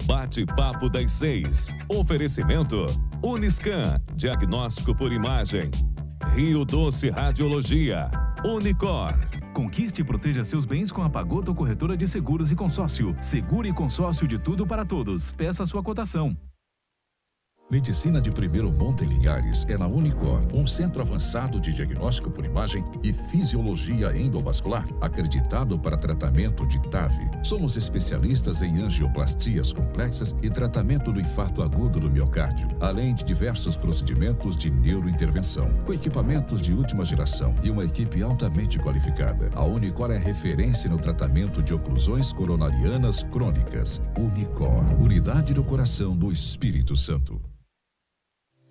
Bate-papo das 6. Oferecimento Uniscan, diagnóstico por imagem. Rio Doce Radiologia. Unicor. Conquiste e proteja seus bens com a Pagoto Corretora de Seguros e Consórcio. Seguro e consórcio de tudo para todos. Peça sua cotação. Medicina de primeiro monte em Linhares é na Unicor, um centro avançado de diagnóstico por imagem e fisiologia endovascular, acreditado para tratamento de TAV. Somos especialistas em angioplastias complexas e tratamento do infarto agudo do miocárdio, além de diversos procedimentos de neurointervenção, com equipamentos de última geração e uma equipe altamente qualificada. A Unicor é referência no tratamento de oclusões coronarianas crônicas. Unicor, unidade do coração do Espírito Santo.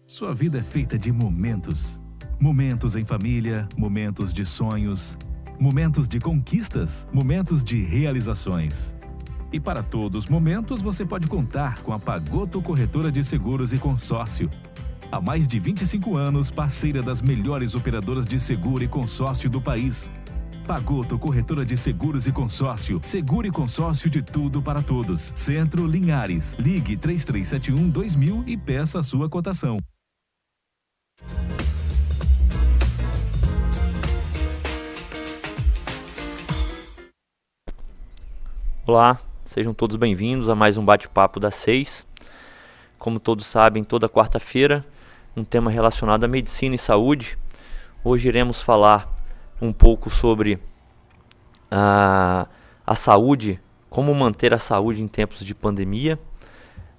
Sua vida é feita de momentos. Momentos em família, momentos de sonhos, momentos de conquistas, momentos de realizações. E para todos os momentos você pode contar com a Pagoto Corretora de Seguros e Consórcio. Há mais de 25 anos, parceira das melhores operadoras de seguro e consórcio do país. Pagoto Corretora de Seguros e Consórcio. Seguro e consórcio de tudo para todos. Centro Linhares. Ligue 3371-2000 e peça a sua cotação. Olá, sejam todos bem-vindos a mais um bate-papo das 6. Como todos sabem, toda quarta-feira, um tema relacionado à medicina e saúde. Hoje iremos falar um pouco sobre a saúde, como manter a saúde em tempos de pandemia.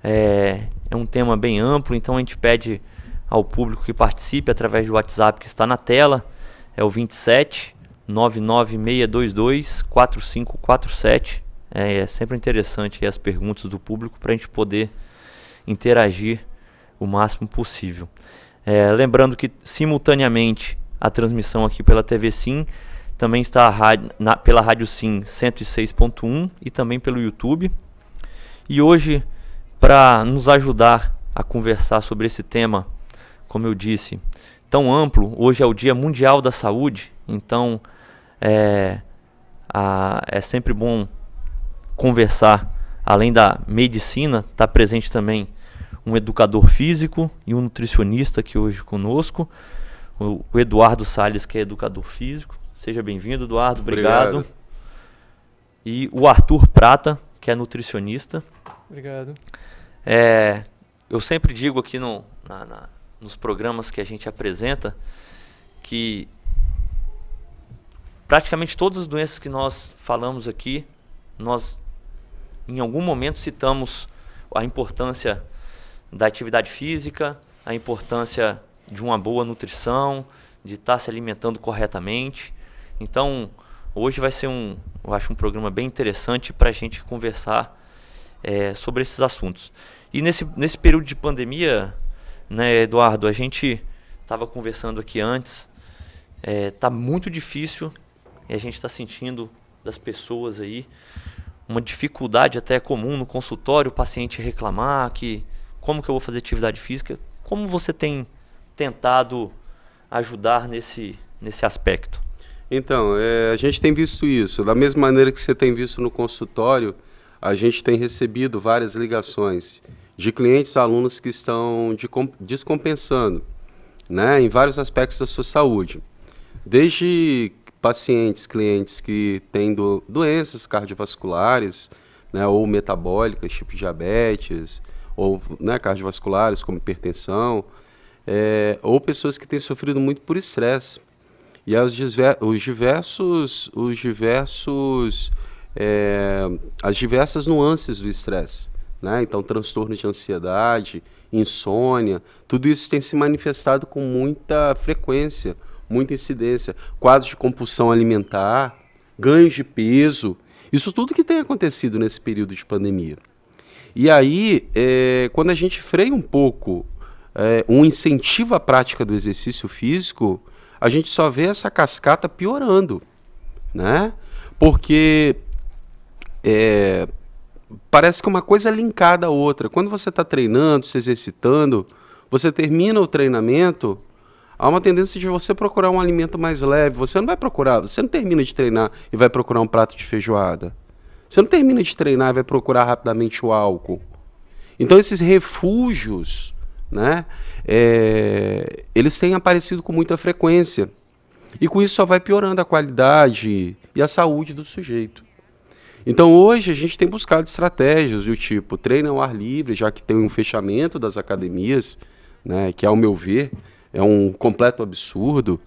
É um tema bem amplo, então a gente pede ao público que participe através do WhatsApp que está na tela. É o 27 99622 4547. É sempre interessante as perguntas do público para a gente poder interagir o máximo possível. Lembrando que simultaneamente a transmissão aqui pela TV Sim também está pela Rádio Sim 106.1 e também pelo YouTube. E hoje, para nos ajudar a conversar sobre esse tema, como eu disse, tão amplo, hoje é o Dia Mundial da Saúde, então é sempre bom conversar, além da medicina, está presente também um educador físico e um nutricionista aqui hoje conosco, o Eduardo Salles, que é educador físico. Seja bem-vindo, Eduardo, obrigado. E o Arthur Prata, que é nutricionista. Obrigado. Eu sempre digo aqui nos programas que a gente apresenta que praticamente todas as doenças que nós falamos aqui, nós em algum momento citamos a importância da atividade física, a importância de uma boa nutrição, de estar se alimentando corretamente. Então, hoje vai ser eu acho um programa bem interessante para a gente conversar sobre esses assuntos. E nesse período de pandemia, né, Eduardo, a gente estava conversando aqui antes, está muito difícil e a gente está sentindo das pessoas aí uma dificuldade até comum no consultório, o paciente reclamar que como que eu vou fazer atividade física. Como você tem tentado ajudar nesse aspecto? Então, a gente tem visto isso. Da mesma maneira que você tem visto no consultório, a gente tem recebido várias ligações de clientes, alunos que estão descompensando, né, em vários aspectos da sua saúde. Desde clientes que têm doenças cardiovasculares, né, ou metabólicas, tipo diabetes, ou, né, cardiovasculares, como hipertensão, ou pessoas que têm sofrido muito por estresse. E as diversas nuances do estresse, né? Então, transtorno de ansiedade, insônia, tudo isso tem se manifestado com muita frequência, muita incidência, quadros de compulsão alimentar, ganhos de peso, isso tudo que tem acontecido nesse período de pandemia. E aí, quando a gente freia um pouco um incentivo à prática do exercício físico, a gente só vê essa cascata piorando, né? Porque parece que uma coisa é linkada à outra. Quando você está treinando, se exercitando, você termina o treinamento, há uma tendência de você procurar um alimento mais leve. Você não termina de treinar e vai procurar um prato de feijoada. Você não termina de treinar e vai procurar rapidamente o álcool, Então esses refúgios, né, eles têm aparecido com muita frequência. E com isso só vai piorando a qualidade e a saúde do sujeito. Então hoje a gente tem buscado estratégias do tipo treino ao ar livre, já que tem um fechamento das academias, né, que ao meu ver é um completo absurdo,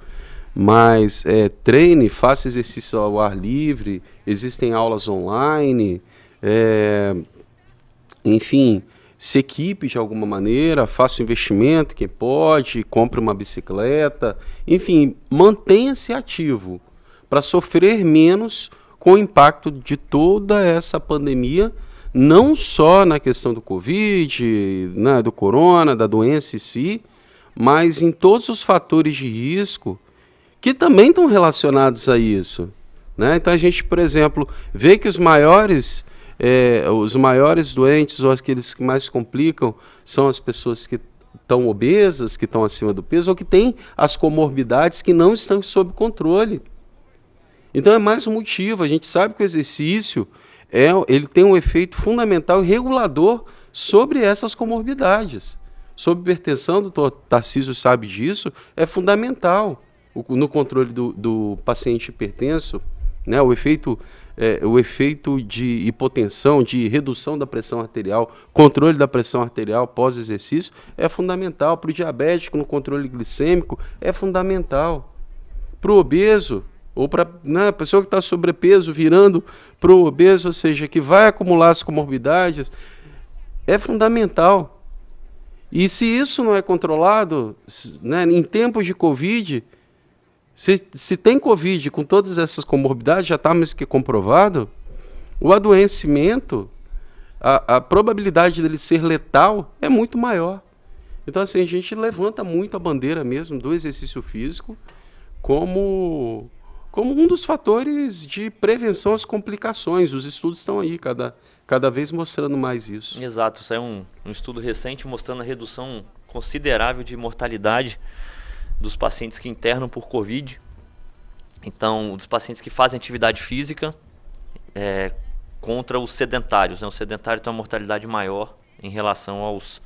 mas treine, faça exercício ao ar livre, existem aulas online, enfim, se equipe de alguma maneira, faça um investimento, quem pode, compre uma bicicleta, enfim, mantenha-se ativo para sofrer menos com o impacto de toda essa pandemia, não só na questão do Covid, né, do corona, da doença em si, mas em todos os fatores de risco que também estão relacionados a isso, né? Então a gente, por exemplo, vê que os maiores doentes ou aqueles que mais complicam são as pessoas que estão obesas, que estão acima do peso ou que têm as comorbidades que não estão sob controle. Então é mais um motivo. A gente sabe que o exercício ele tem um efeito fundamental e regulador sobre essas comorbidades. Sobre hipertensão, o doutor Tarcísio sabe disso, é fundamental no controle do paciente hipertenso, né? O efeito de hipotensão, de redução da pressão arterial, controle da pressão arterial pós-exercício é fundamental. Para o diabético, no controle glicêmico, é fundamental. Para o obeso, ou para a pessoa que está sobrepeso, virando para o obeso, ou seja, que vai acumular as comorbidades, é fundamental. E se isso não é controlado, né, em tempos de Covid, se tem Covid com todas essas comorbidades, já está mais que comprovado, o adoecimento, a probabilidade dele ser letal é muito maior. Então, assim, a gente levanta muito a bandeira mesmo do exercício físico como um dos fatores de prevenção às complicações. Os estudos estão aí, cada vez mostrando mais isso. Exato, saiu um estudo recente mostrando a redução considerável de mortalidade dos pacientes que internam por Covid. Então, dos pacientes que fazem atividade física contra os sedentários, né? O sedentário tem uma mortalidade maior em relação aos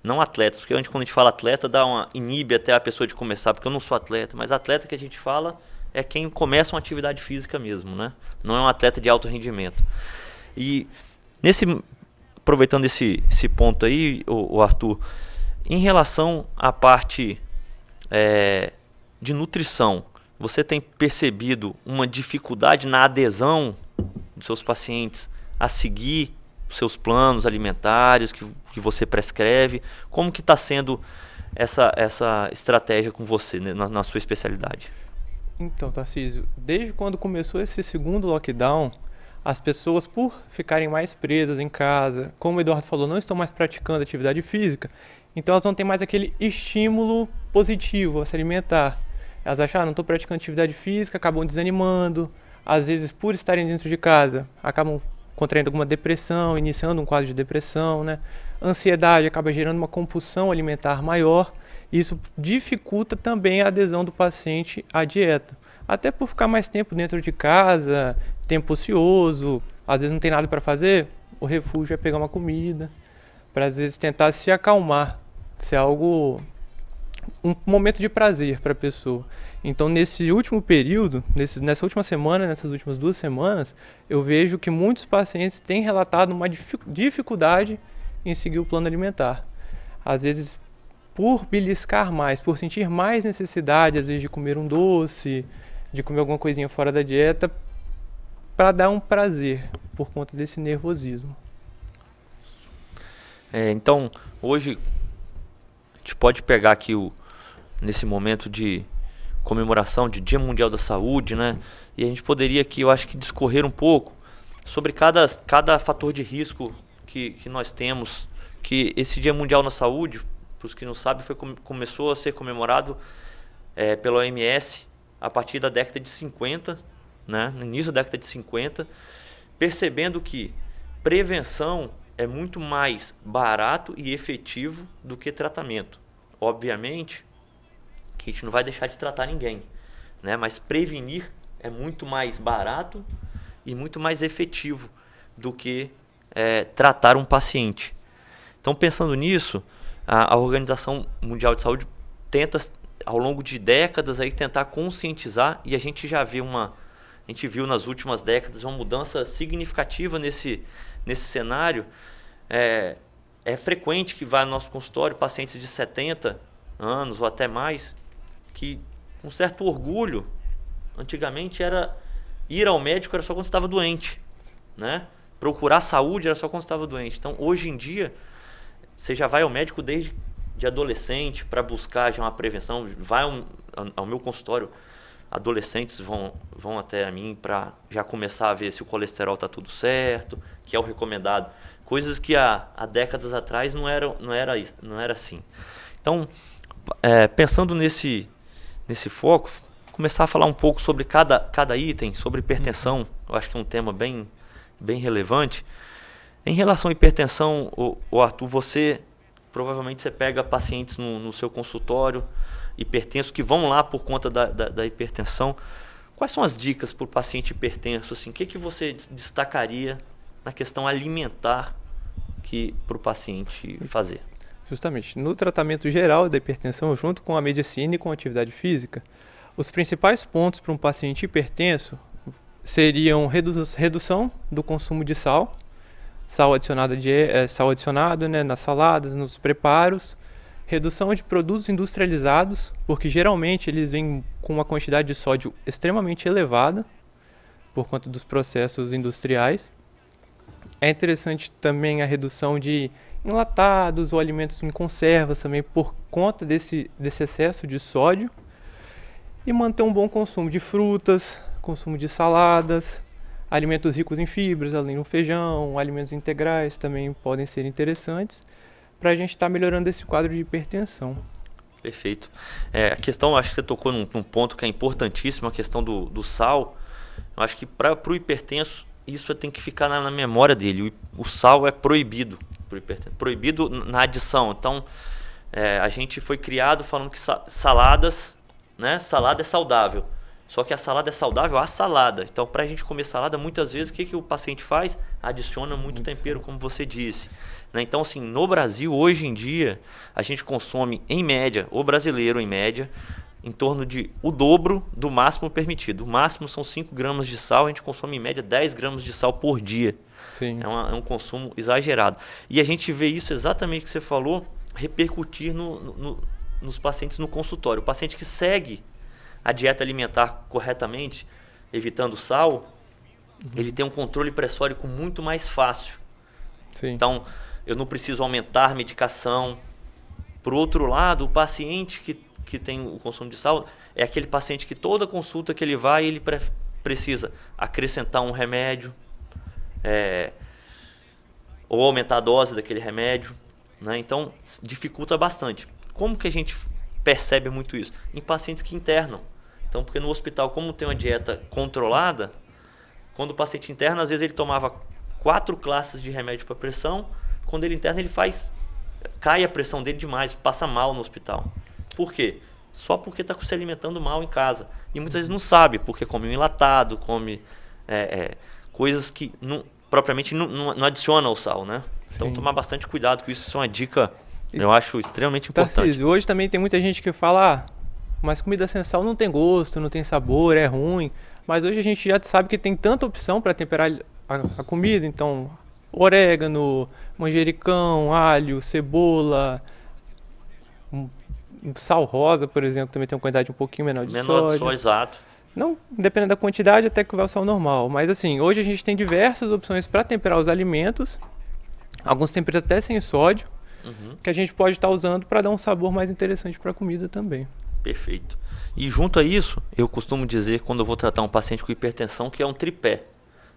não atletas, porque quando a gente fala atleta, inibe até a pessoa de começar, porque eu não sou atleta, mas atleta que a gente fala é quem começa uma atividade física mesmo, né? Não é um atleta de alto rendimento. E aproveitando esse ponto aí, o Arthur, em relação à parte de nutrição, você tem percebido uma dificuldade na adesão dos seus pacientes a seguir os seus planos alimentares que você prescreve? Como que está sendo essa estratégia com você, né, na sua especialidade? Então, Tarcísio, desde quando começou esse segundo lockdown, as pessoas, por ficarem mais presas em casa, como o Eduardo falou, não estão mais praticando atividade física, então elas não têm mais aquele estímulo positivo a se alimentar. Elas acham, não estou praticando atividade física, acabam desanimando, às vezes por estarem dentro de casa, acabam contraindo alguma depressão, iniciando um quadro de depressão, né? Ansiedade acaba gerando uma compulsão alimentar maior, e isso dificulta também a adesão do paciente à dieta. Até por ficar mais tempo dentro de casa, tempo ocioso, às vezes não tem nada para fazer, o refúgio é pegar uma comida, para às vezes tentar se acalmar, ser algo, um momento de prazer para a pessoa. Então nesse último período, nessa última semana, nessas últimas 2 semanas, eu vejo que muitos pacientes têm relatado uma dificuldade em seguir o plano alimentar. Às vezes por beliscar mais, por sentir mais necessidade, às vezes de comer um doce, de comer alguma coisinha fora da dieta, para dar um prazer, por conta desse nervosismo. Então, hoje, a gente pode pegar aqui nesse momento de comemoração de Dia Mundial da Saúde, né? E a gente poderia aqui, eu acho que, discorrer um pouco sobre cada fator de risco que nós temos, que esse Dia Mundial da Saúde, para os que não sabem, começou a ser comemorado pela OMS a partir da década de 50, né? No início da década de 50, percebendo que prevenção é muito mais barato e efetivo do que tratamento. Obviamente que a gente não vai deixar de tratar ninguém, né? Mas prevenir é muito mais barato e muito mais efetivo do que tratar um paciente. Então, pensando nisso, a Organização Mundial de Saúde tenta, ao longo de décadas, aí, tentar conscientizar, e a gente já vê a gente viu nas últimas décadas uma mudança significativa nesse cenário. É frequente que vá no nosso consultório pacientes de 70 anos ou até mais, que com certo orgulho, antigamente era ir ao médico era só quando estava doente, né? Procurar saúde era só quando estava doente. Então, hoje em dia, você já vai ao médico desde de adolescente para buscar já uma prevenção. Vai ao meu consultório, adolescentes vão até a mim para já começar a ver se o colesterol está tudo certo, que é o recomendado. Coisas que há décadas atrás não era assim. Então, pensando nesse foco, começar a falar um pouco sobre cada item, sobre hipertensão. Eu acho que é um tema bem relevante. Em relação à hipertensão, Arthur, provavelmente você pega pacientes no seu consultório hipertensos que vão lá por conta da hipertensão. Quais são as dicas para o paciente hipertenso? Assim, o que você destacaria na questão alimentar para o paciente fazer? Justamente, no tratamento geral da hipertensão, junto com a medicina e com a atividade física, os principais pontos para um paciente hipertenso seriam redução do consumo de sal adicionado, né, nas saladas, nos preparos, redução de produtos industrializados, porque geralmente eles vêm com uma quantidade de sódio extremamente elevada por conta dos processos industriais. É interessante também a redução de enlatados ou alimentos em conservas também por conta desse excesso de sódio, e manter um bom consumo de frutas, consumo de saladas, alimentos ricos em fibras, além do feijão, alimentos integrais também podem ser interessantes para a gente estar melhorando esse quadro de hipertensão. Perfeito. A questão, acho que você tocou num ponto que é importantíssimo, a questão do sal. Eu acho que para o hipertenso, isso tem que ficar na memória dele. O sal é proibido para o hipertenso, proibido na adição. Então, a gente foi criado falando que saladas, né, salada é saudável. Só que a salada é saudável à salada. Então, para a gente comer salada, muitas vezes, o que o paciente faz? Adiciona muito tempero, como você disse. Né? Então, assim, no Brasil, hoje em dia, a gente consome, em média, o brasileiro, em média, em torno de o dobro do máximo permitido. O máximo são 5 gramas de sal, a gente consome, em média, 10 gramas de sal por dia. Sim. É um consumo exagerado. E a gente vê isso, exatamente o que você falou, repercutir nos pacientes no consultório. O paciente que segue a dieta alimentar corretamente, evitando sal, ele tem um controle pressórico muito mais fácil. Sim. Então, eu não preciso aumentar a medicação. Por outro lado, o paciente que tem o consumo de sal é aquele paciente que toda consulta que ele vai, ele precisa acrescentar um remédio, ou aumentar a dose daquele remédio, né? Então, dificulta bastante. Como que a gente percebe muito isso? Em pacientes que internam. Então, porque no hospital, como tem uma dieta controlada, quando o paciente interna, às vezes ele tomava 4 classes de remédio para pressão, quando ele interna, cai a pressão dele demais, passa mal no hospital. Por quê? Só porque está se alimentando mal em casa. E muitas vezes não sabe, porque come um enlatado, come coisas que propriamente não adicionam o sal, né? Então, Sim. tomar bastante cuidado com isso. Isso é uma dica, eu acho, extremamente importante. Tarcísio, hoje também tem muita gente que fala, mas comida sem sal não tem gosto, não tem sabor, é ruim. Mas hoje a gente já sabe que tem tanta opção para temperar a comida. Então, orégano, manjericão, alho, cebola, sal rosa, por exemplo, também tem uma quantidade um pouquinho menor de sódio. Só, exato. Não, dependendo da quantidade, até que vai o sal normal. Mas assim, hoje a gente tem diversas opções para temperar os alimentos. Alguns temperos até sem sódio, que a gente pode estar usando para dar um sabor mais interessante para a comida também. Perfeito. E junto a isso, eu costumo dizer, quando eu vou tratar um paciente com hipertensão, que é um tripé.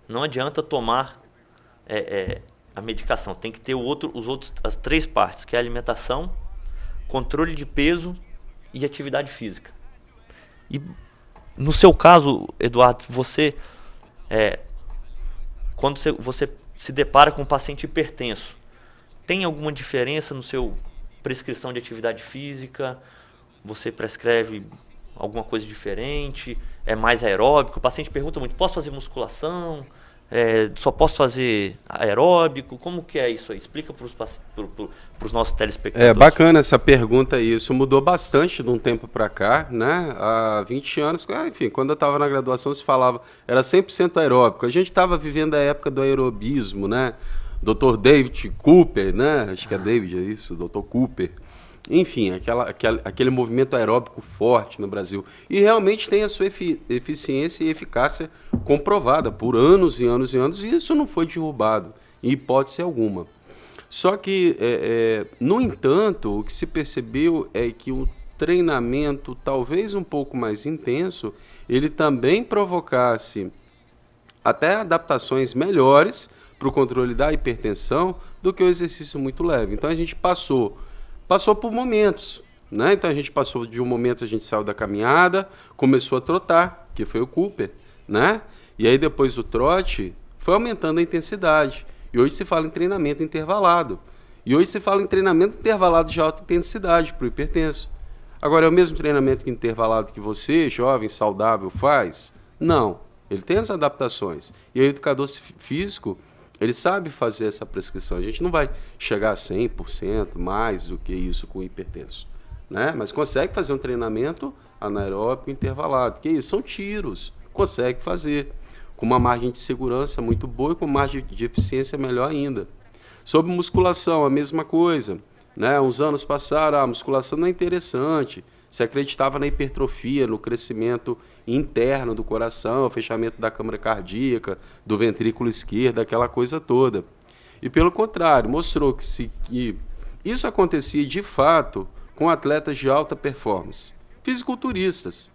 Não adianta tomar a medicação, tem que ter as 3 partes, que é a alimentação, controle de peso e atividade física. E no seu caso, Eduardo, quando você se depara com um paciente hipertenso, tem alguma diferença no seu prescrição de atividade física? Você prescreve alguma coisa diferente? É mais aeróbico? O paciente pergunta muito, posso fazer musculação? Só posso fazer aeróbico? Como que é isso aí? Explica para os nossos telespectadores. É bacana essa pergunta aí. Isso mudou bastante de um tempo para cá, né? Há 20 anos, enfim, quando eu estava na graduação se falava, era 100% aeróbico. A gente estava vivendo a época do aerobismo, né? Dr. David Cooper, né? Acho que é David, é isso, Dr. Cooper. Enfim, aquele movimento aeróbico forte no Brasil. E realmente tem a sua eficiência e eficácia comprovada por anos e anos e anos, e isso não foi derrubado, em hipótese alguma. Só que, no entanto, o que se percebeu é que o treinamento, talvez um pouco mais intenso, ele também provocasse até adaptações melhores para o controle da hipertensão do que o exercício muito leve. Então a gente passou por momentos, né? Então a gente passou de um momento, a gente saiu da caminhada, começou a trotar, que foi o Cooper, né? E aí depois do trote, foi aumentando a intensidade. E hoje se fala em treinamento intervalado. E hoje se fala em treinamento intervalado de alta intensidade para o hipertenso. Agora, é o mesmo treinamento intervalado que você, jovem, saudável, faz? Não. Ele tem as adaptações. E o educador físico, ele sabe fazer essa prescrição. A gente não vai chegar a 100% mais do que isso com o hipertenso, né? Mas consegue fazer um treinamento anaeróbico intervalado. Que isso? São tiros. Consegue fazer. Com uma margem de segurança muito boa e com margem de eficiência melhor ainda. Sobre musculação, a mesma coisa, né? Uns anos passaram, a musculação não é interessante. Se acreditava na hipertrofia, no crescimento interno do coração, fechamento da câmara cardíaca, do ventrículo esquerdo, aquela coisa toda. E pelo contrário, mostrou que isso acontecia de fato com atletas de alta performance, fisiculturistas,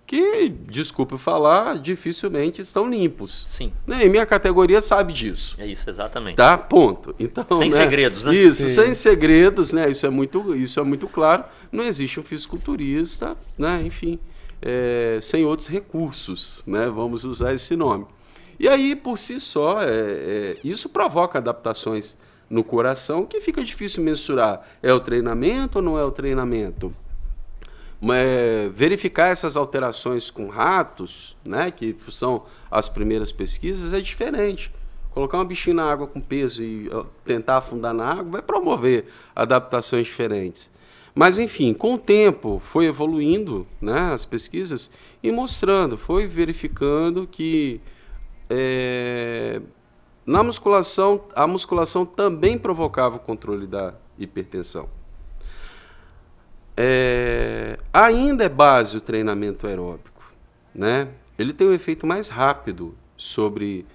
que, desculpe falar, dificilmente estão limpos. Sim. Né? E minha categoria sabe disso. É isso, exatamente. Tá? Ponto. Então, sem segredos, né? Isso, sem segredos, né? Isso é muito claro. Não existe um fisiculturista, né? Enfim, sem outros recursos, né? Vamos usar esse nome. E aí, por si só, isso provoca adaptações no coração que fica difícil mensurar. É o treinamento ou não é o treinamento? Verificar essas alterações com ratos, né, que são as primeiras pesquisas, é diferente. Colocar um bichinho na água com peso e tentar afundar na água vai promover adaptações diferentes. Mas, enfim, com o tempo foi evoluindo, né, as pesquisas e mostrando, foi verificando que na musculação, a musculação também provocava o controle da hipertensão. Ainda é base o treinamento aeróbico, né? Ele tem um efeito mais rápido sobre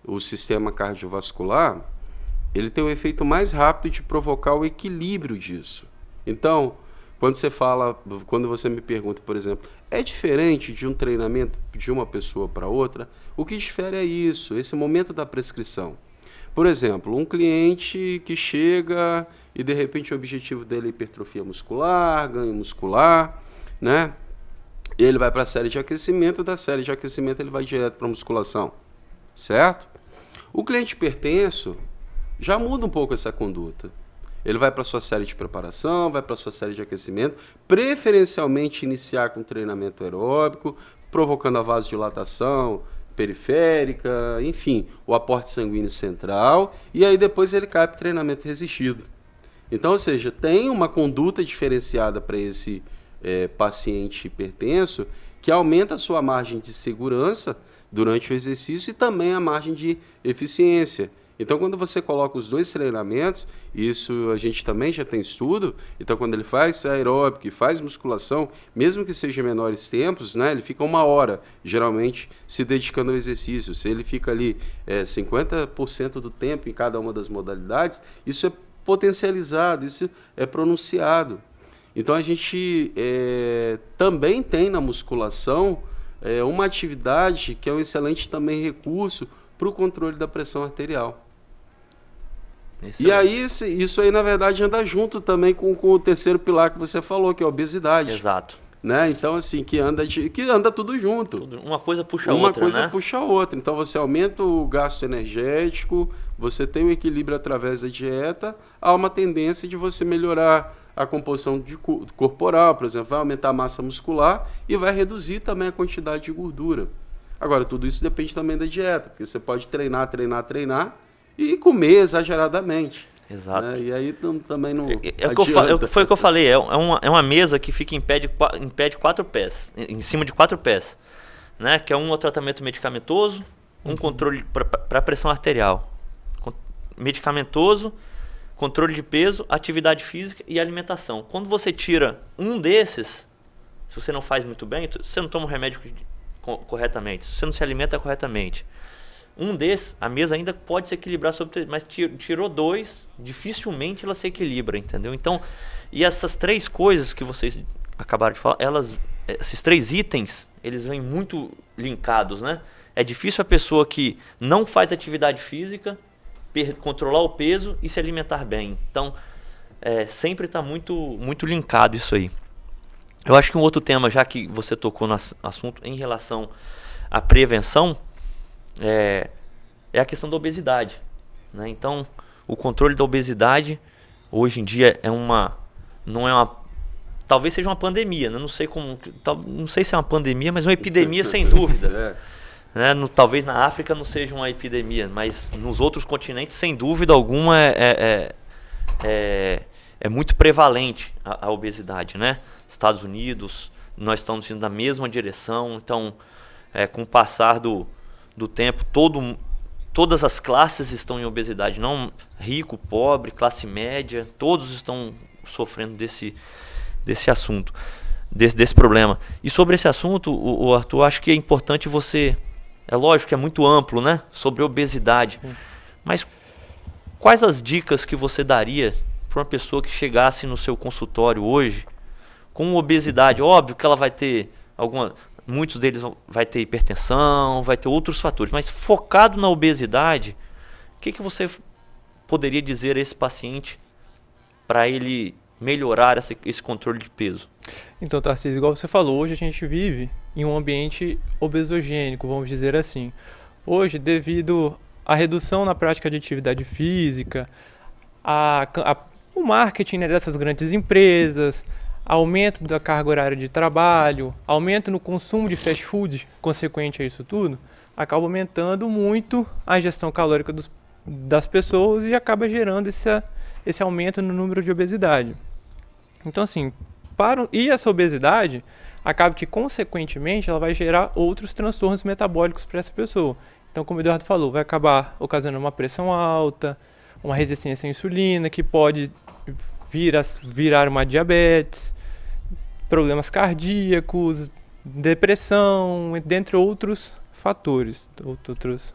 o sistema cardiovascular, ele tem um efeito mais rápido de provocar o equilíbrio disso. Então, quando você me pergunta, por exemplo, é diferente de um treinamento de uma pessoa para outra? O que difere é isso, esse momento da prescrição. Por exemplo, um cliente que chega e de repente o objetivo dele é hipertrofia muscular, ganho muscular, né? E ele vai para a série de aquecimento, da série de aquecimento ele vai direto para a musculação, certo? O cliente hipertenso já muda um pouco essa conduta. Ele vai para a sua série de preparação, vai para a sua série de aquecimento, preferencialmente iniciar com treinamento aeróbico, provocando a vasodilatação periférica, enfim, o aporte sanguíneo central, e aí depois ele cai para o treinamento resistido. Então, ou seja, tem uma conduta diferenciada para esse paciente hipertenso que aumenta a sua margem de segurança durante o exercício e também a margem de eficiência. Então, quando você coloca os dois treinamentos, isso a gente também já tem estudo, então quando ele faz aeróbico e faz musculação, mesmo que seja em menores tempos, né, ele fica 1 hora, geralmente, se dedicando ao exercício. Se ele fica ali 50% do tempo em cada uma das modalidades, isso é potencializado, isso é pronunciado. Então, a gente também tem na musculação uma atividade que é um excelente também recurso para o controle da pressão arterial. Excelente. E aí, isso aí, na verdade, anda junto também com o terceiro pilar que você falou, que é a obesidade. Exato. Né? Então, assim, que anda tudo junto. Uma coisa puxa a outra, Uma coisa puxa a outra. Então, você aumenta o gasto energético, você tem um equilíbrio através da dieta, há uma tendência de você melhorar a composição corporal, por exemplo, vai aumentar a massa muscular e vai reduzir também a quantidade de gordura. Agora, tudo isso depende também da dieta, porque você pode treinar e comer exageradamente. Exato. Né? E aí também não foi o que eu falei, é uma mesa que fica em pé de 4 pés, em cima de 4 pés, né? Que é um tratamento medicamentoso, um controle para pressão arterial, medicamentoso, controle de peso, atividade física e alimentação. Quando você tira um desses, se você não faz muito bem, você não toma o remédio corretamente, se você não se alimenta corretamente, um desses, a mesa ainda pode se equilibrar sobre 3, mas tirou 2, dificilmente ela se equilibra, entendeu? Então, e essas 3 coisas que vocês acabaram de falar, esses 3 itens, eles vêm muito linkados, né? É difícil a pessoa que não faz atividade física controlar o peso e se alimentar bem. Então, sempre está muito linkado isso aí. Eu acho que um outro tema, já que você tocou no assunto em relação à prevenção, é a questão da obesidade, né? Então, o controle da obesidade hoje em dia talvez seja uma pandemia, né? Não sei se é uma pandemia, mas uma epidemia sem dúvida. Né? Talvez na África não seja uma epidemia, mas nos outros continentes, sem dúvida alguma, é muito prevalente a obesidade, né? Estados Unidos, nós estamos indo na mesma direção. Então, com o passar do tempo, todas as classes estão em obesidade, não rico, pobre, classe média, todos estão sofrendo desse assunto, desse problema. E sobre esse assunto, o Arthur, acho que é importante você... É lógico que é muito amplo, né? Sobre obesidade. Sim. Mas quais as dicas que você daria para uma pessoa que chegasse no seu consultório hoje com obesidade? Óbvio que ela vai ter muitos deles vai ter hipertensão, vai ter outros fatores, mas focado na obesidade, o que você poderia dizer a esse paciente para ele melhorar esse controle de peso? Então, Tarcísio, igual você falou, hoje a gente vive em um ambiente obesogênico, vamos dizer assim. Hoje, devido à redução na prática de atividade física, o marketing, né, dessas grandes empresas, aumento da carga horária de trabalho, aumento no consumo de fast food, consequente a isso tudo, acaba aumentando muito a ingestão calórica das pessoas e acaba gerando esse aumento no número de obesidade. Então, assim, e essa obesidade acaba que, consequentemente, ela vai gerar outros transtornos metabólicos para essa pessoa. Então, como o Eduardo falou, vai acabar ocasionando uma pressão alta, uma resistência à insulina, que pode virar uma diabetes, problemas cardíacos, depressão, dentre outros fatores,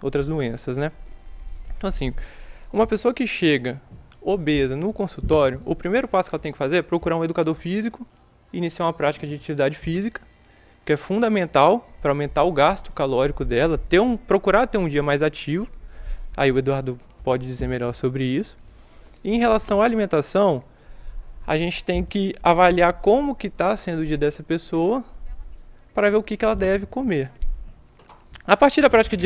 outras doenças, né? Então, assim, uma pessoa que chega obesa no consultório, o primeiro passo que ela tem que fazer é procurar um educador físico, iniciar uma prática de atividade física, que é fundamental para aumentar o gasto calórico dela, procurar ter um dia mais ativo. Aí o Eduardo pode dizer melhor sobre isso. E em relação à alimentação, a gente tem que avaliar como que está sendo o dia dessa pessoa para ver o que ela deve comer. A partir da prática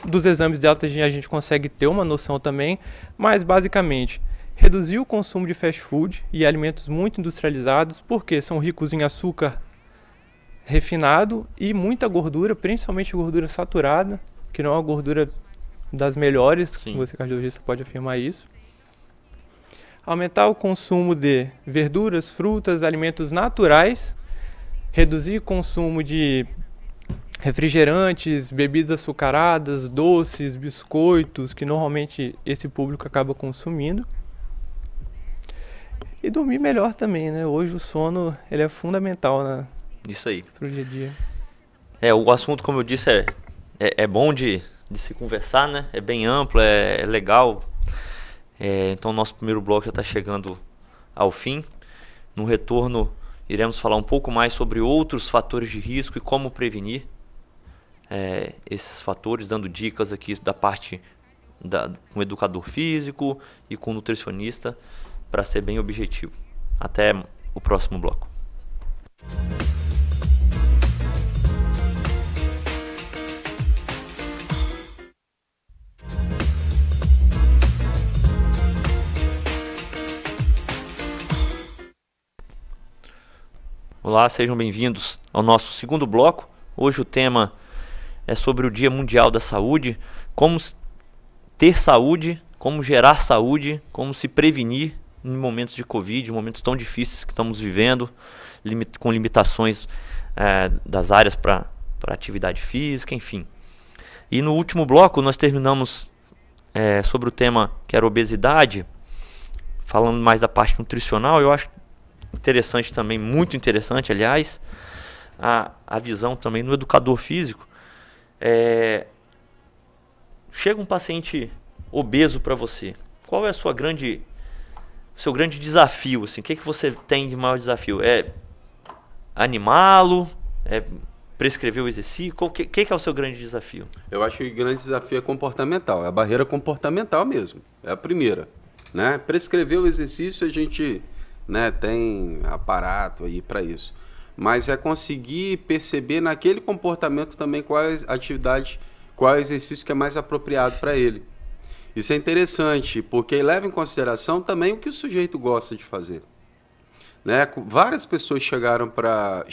dos exames dela, a gente consegue ter uma noção também, mas basicamente reduzir o consumo de fast food e alimentos muito industrializados, porque são ricos em açúcar refinado e muita gordura, principalmente gordura saturada, que não é uma gordura das melhores. Sim. Você, cardiologista, pode afirmar isso. Aumentar o consumo de verduras, frutas, alimentos naturais, reduzir o consumo de refrigerantes, bebidas açucaradas, doces, biscoitos, que normalmente esse público acaba consumindo. E dormir melhor também, né? Hoje o sono ele é fundamental, né? Isso aí. Pro dia a dia. O assunto, como eu disse, é bom de se conversar, né? É bem amplo, é legal. Então, o nosso primeiro bloco já está chegando ao fim. No retorno, iremos falar um pouco mais sobre outros fatores de risco e como prevenir esses fatores, dando dicas aqui da parte com o educador físico e com o nutricionista, para ser bem objetivo. Até o próximo bloco. Olá, sejam bem-vindos ao nosso segundo bloco. Hoje o tema é sobre o Dia Mundial da Saúde, como ter saúde, como gerar saúde, como se prevenir em momentos de Covid, momentos tão difíceis que estamos vivendo, com limitações das áreas para atividade física, enfim. E no último bloco nós terminamos sobre o tema que era obesidade, falando mais da parte nutricional. Eu acho interessante também, muito interessante, aliás, a visão também no educador físico. Chega um paciente obeso para você, qual é o seu grande desafio? Assim? O que você tem de maior desafio? É animá-lo? É prescrever o exercício? O que é o seu grande desafio? Eu acho que o grande desafio é comportamental, é a barreira comportamental mesmo, é a primeira. Né? Prescrever o exercício, a gente, né, tem aparato aí para isso. Mas é conseguir perceber naquele comportamento também qual é a atividade, qual é o exercício que é mais apropriado para ele. Isso é interessante, porque leva em consideração também o que o sujeito gosta de fazer. Né? Várias pessoas chegam para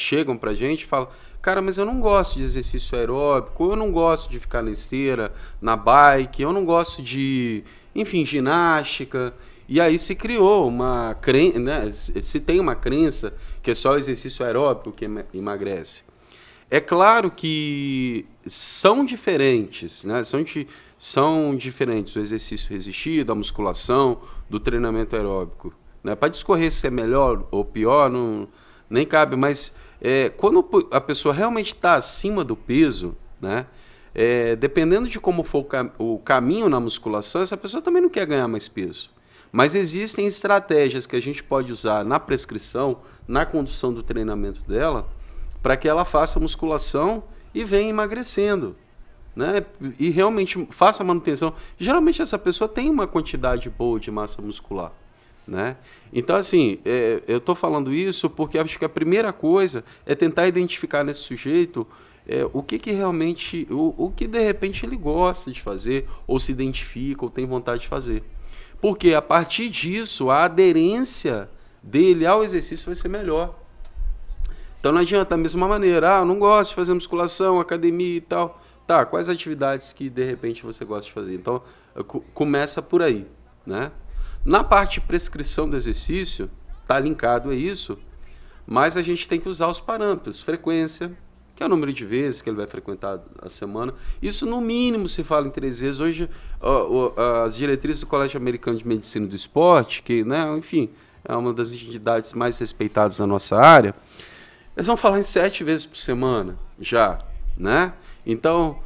a gente e falam: cara, mas eu não gosto de exercício aeróbico, eu não gosto de ficar na esteira, na bike, eu não gosto de, enfim, ginástica. E aí se criou uma crença, né? Se tem uma crença que é só o exercício aeróbico que emagrece. É claro que são diferentes, né? São diferentes o exercício resistido, a musculação, do treinamento aeróbico. Né? Para discorrer se é melhor ou pior, nem cabe, mas quando a pessoa realmente está acima do peso, né? Dependendo de como for o caminho na musculação, essa pessoa também não quer ganhar mais peso. Mas existem estratégias que a gente pode usar na prescrição, na condução do treinamento dela, para que ela faça musculação e venha emagrecendo. Né? E realmente faça manutenção. Geralmente essa pessoa tem uma quantidade boa de massa muscular. Né? Então, assim, eu estou falando isso porque acho que a primeira coisa é tentar identificar nesse sujeito o que realmente, o que de repente ele gosta de fazer, ou se identifica, ou tem vontade de fazer. Porque a partir disso, a aderência dele ao exercício vai ser melhor. Então não adianta, da mesma maneira, eu não gosto de fazer musculação, academia e tal. Tá, quais atividades que de repente você gosta de fazer? Então começa por aí, né? Na parte de prescrição do exercício, está linkado a isso, mas a gente tem que usar os parâmetros, frequência, que é o número de vezes que ele vai frequentar a semana. Isso no mínimo se fala em 3 vezes. Hoje as diretrizes do Colégio Americano de Medicina do Esporte, que, né, enfim, é uma das entidades mais respeitadas na nossa área, eles vão falar em 7 vezes por semana já, né? Então,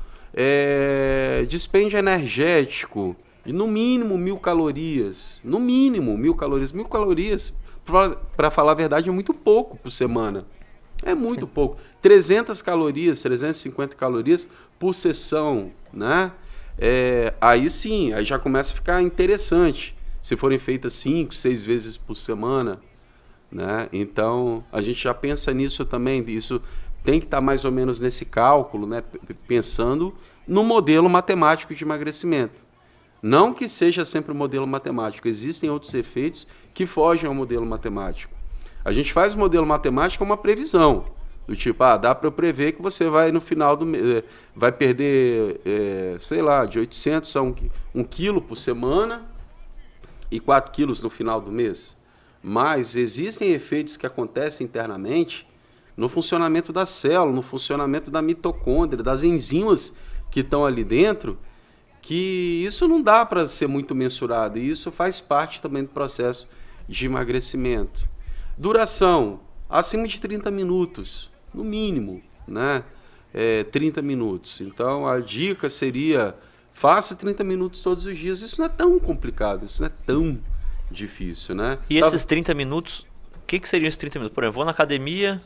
dispêndio energético, e no mínimo 1.000 calorias. No mínimo 1.000 calorias. 1.000 calorias, para falar a verdade, é muito pouco por semana. É muito pouco. 300 calorias, 350 calorias por sessão, né? Aí sim, aí já começa a ficar interessante. Se forem feitas 5, 6 vezes por semana, né? Então, a gente já pensa nisso também. Isso tem que estar mais ou menos nesse cálculo, né? Pensando no modelo matemático de emagrecimento. Não que seja sempre o modelo matemático. Existem outros efeitos que fogem ao modelo matemático. A gente faz o modelo matemático uma previsão. Do tipo, dá para eu prever que você vai no final do mês, vai perder, sei lá, de 800 a 1 quilo por semana e 4 quilos no final do mês. Mas existem efeitos que acontecem internamente no funcionamento da célula, no funcionamento da mitocôndria, das enzimas que estão ali dentro, que isso não dá para ser muito mensurado, e isso faz parte também do processo de emagrecimento. Duração, acima de 30 minutos, no mínimo, né? 30 minutos. Então, a dica seria, faça 30 minutos todos os dias. Isso não é tão complicado, isso não é tão difícil, né? E esses 30 minutos, o que seriam esses 30 minutos? Por exemplo, vou na academia,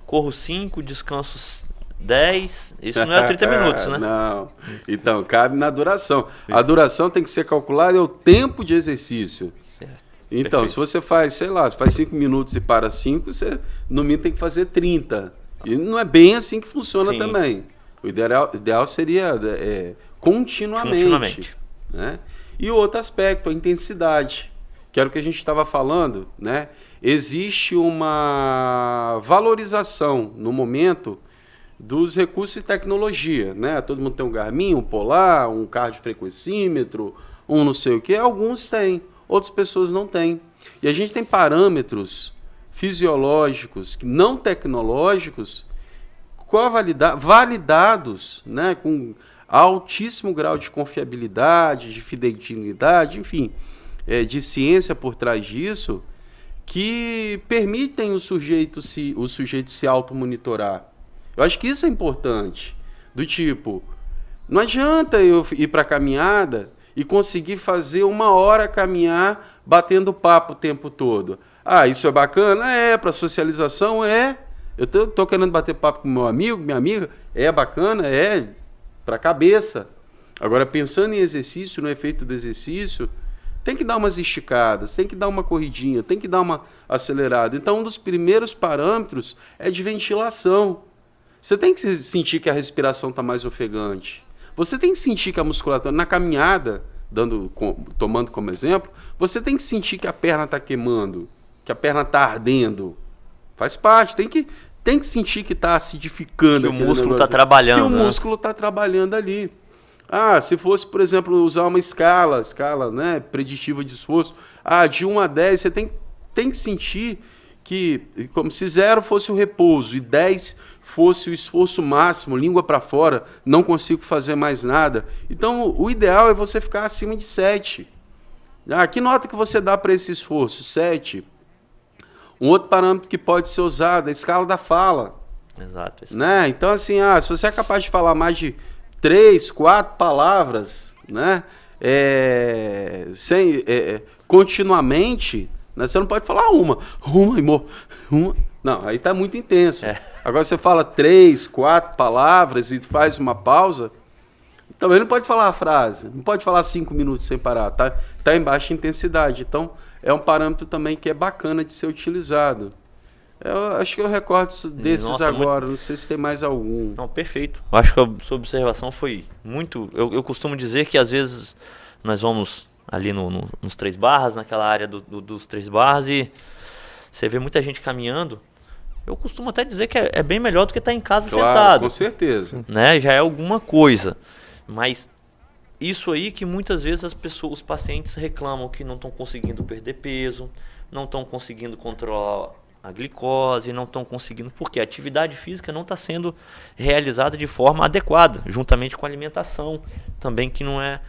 corro 5, descanso 10, isso não é 30 minutos, né? Não, então cabe na duração. Isso. A duração tem que ser calculada, é o tempo de exercício. Certo. Então, perfeito. Se você faz, sei lá, você faz 5 minutos e para 5, você no mínimo tem que fazer 30. E não é bem assim que funciona. Sim. Também. O ideal seria continuamente. Né? E o outro aspecto, a intensidade, que era o que a gente estava falando, né? Existe uma valorização no momento dos recursos de tecnologia, né? Todo mundo tem um Garmin, um Polar, um cardiofrequencímetro, um não sei o que. Alguns têm, outras pessoas não têm. E a gente tem parâmetros fisiológicos, não tecnológicos, validados, né? Com altíssimo grau de confiabilidade, de fidedignidade, enfim, de ciência por trás disso, que permitem o sujeito se automonitorar. Eu acho que isso é importante. Do tipo, não adianta eu ir para a caminhada e conseguir fazer 1 hora caminhar batendo papo o tempo todo. Ah, isso é bacana? Para socialização Eu tô querendo bater papo com meu amigo, minha amiga, bacana, para a cabeça. Agora, pensando em exercício, no efeito do exercício, tem que dar umas esticadas, tem que dar uma corridinha, tem que dar uma acelerada. Então, um dos primeiros parâmetros é de ventilação. Você tem que sentir que a respiração está mais ofegante. Você tem que sentir que a musculatura, na caminhada, tomando como exemplo, você tem que sentir que a perna está queimando, que a perna está ardendo. Faz parte, tem que sentir que está acidificando. Que o músculo está trabalhando. Que o músculo está trabalhando ali. Ah, se fosse, por exemplo, usar uma escala, né, preditiva de esforço, de 1 a 10, você tem que sentir que, como se 0 fosse o repouso e 10 fosse o esforço máximo, língua para fora, não consigo fazer mais nada. Então, o ideal é você ficar acima de 7. Que nota que você dá para esse esforço? 7. Um outro parâmetro que pode ser usado é a escala da fala. Exato. Né? Então, assim, se você é capaz de falar mais de 3, 4 palavras, né? Continuamente, né? Você não pode falar uma. Não, aí está muito intenso. Agora você fala 3, 4 palavras e faz uma pausa, também não pode falar a frase, não pode falar 5 minutos sem parar, tá em baixa intensidade. Então, é um parâmetro também que é bacana de ser utilizado. Eu acho que eu recordo desses. Nossa, agora, não sei se tem mais algum. Não, perfeito. Eu acho que a sua observação foi muito... Eu costumo dizer que às vezes nós vamos ali nos 3 barras, naquela área dos 3 barras, e você vê muita gente caminhando. Eu costumo até dizer que é bem melhor do que estar em casa sentado. Com certeza. Né? Já é alguma coisa. Mas isso aí que muitas vezes os pacientes reclamam que não estão conseguindo perder peso, não estão conseguindo controlar a glicose, não estão conseguindo, porque a atividade física não está sendo realizada de forma adequada, juntamente com a alimentação também que não é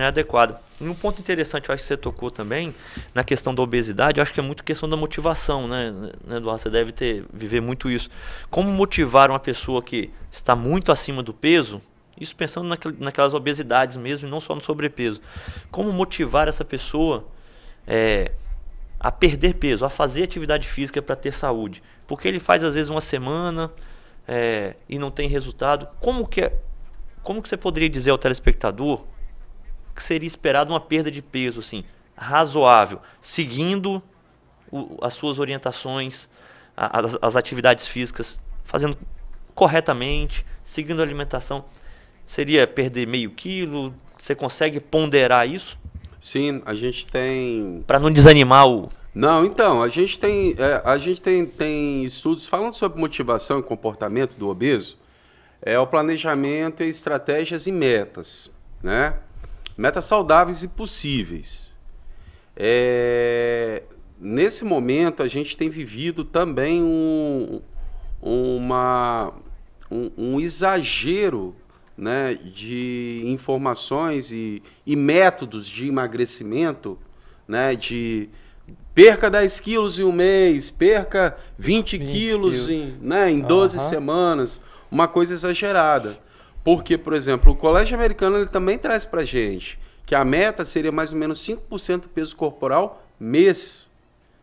adequada. E um ponto interessante, eu acho que você tocou também, na questão da obesidade, eu acho que é muito questão da motivação, né, Eduardo? Você deve viver muito isso. Como motivar uma pessoa que está muito acima do peso, isso pensando naquelas obesidades mesmo, e não só no sobrepeso. Como motivar essa pessoa a perder peso, a fazer atividade física para ter saúde? Porque ele faz às vezes uma semana e não tem resultado. Como que você poderia dizer ao telespectador que seria esperado uma perda de peso assim, razoável, seguindo as suas orientações, as atividades físicas, fazendo corretamente, seguindo a alimentação? Seria perder meio quilo? Você consegue ponderar isso? Sim, a gente tem... Para não desanimar Não, então, a gente tem estudos falando sobre motivação e comportamento do obeso, o planejamento, estratégias e metas, né? Metas saudáveis e possíveis. Nesse momento, a gente tem vivido também um exagero, né, de informações e métodos de emagrecimento, né, de perca 10 quilos em um mês, perca 20 quilos em 12 semanas, uma coisa exagerada. Porque, por exemplo, o Colégio Americano ele também traz para a gente que a meta seria mais ou menos 5% do peso corporal mês.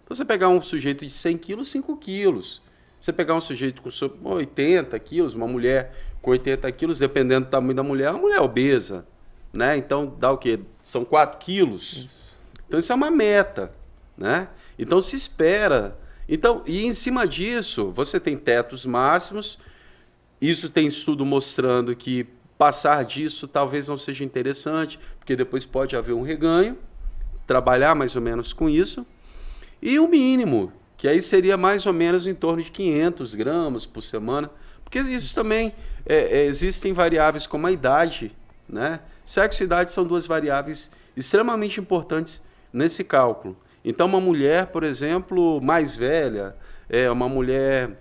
Então, você pegar um sujeito de 100 quilos, 5 quilos. Você pegar um sujeito com 80 quilos, uma mulher com 80 quilos, dependendo do tamanho da mulher, a mulher é obesa, né? Então, dá o quê? São 4 quilos. Então, isso é uma meta, né? Então, se espera. Então, e em cima disso, você tem tetos máximos. Isso tem estudo mostrando que passar disso talvez não seja interessante, porque depois pode haver um reganho, trabalhar mais ou menos com isso. E o mínimo, que aí seria mais ou menos em torno de 500 gramas por semana, Porque isso também, existem variáveis como a idade, né? Sexo e idade são duas variáveis extremamente importantes nesse cálculo. Então, uma mulher, por exemplo, mais velha, uma mulher...